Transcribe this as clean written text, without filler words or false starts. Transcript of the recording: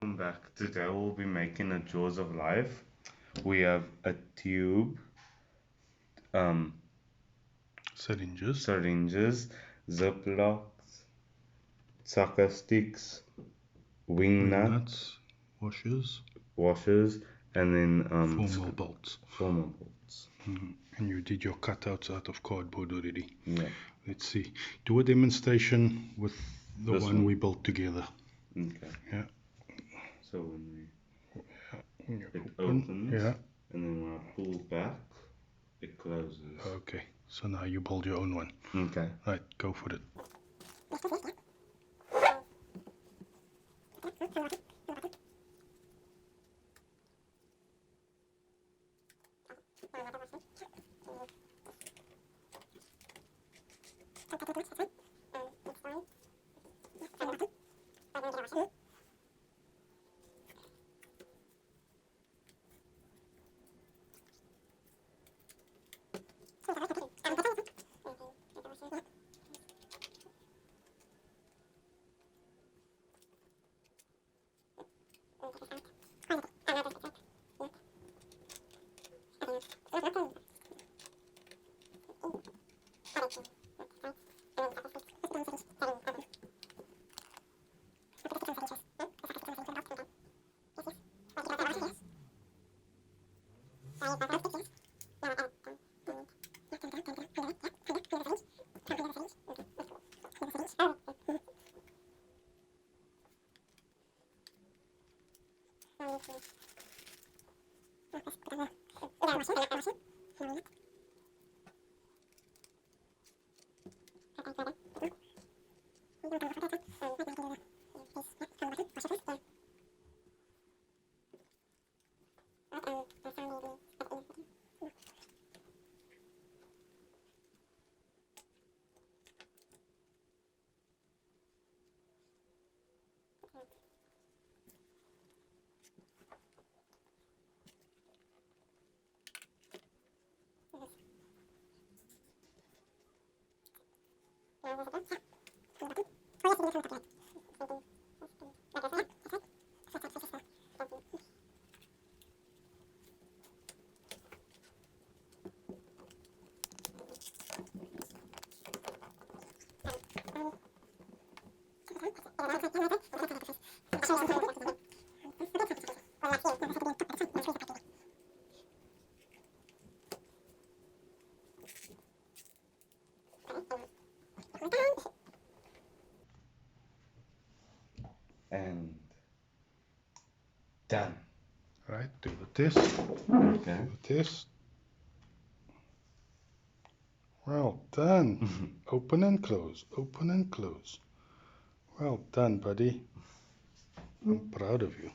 Welcome back. Today we'll be making a Jaws of Life. We have a tube, um, syringes, ziplocks, soccer sticks, wing nuts, washers, and then formal bolts. And you did your cutouts out of cardboard already. Yeah. Let's see. Do a demonstration with the This one one? we built together. Okay. Yeah. So when You it opens, Yeah. and then when I pull back, it closes. Okay. So now you build your own one. Okay. Right. Go for it. And done. Right. Do the test. Okay. Do the test. Well done. Open and close. Open and close. Well done, buddy. I'm proud of you.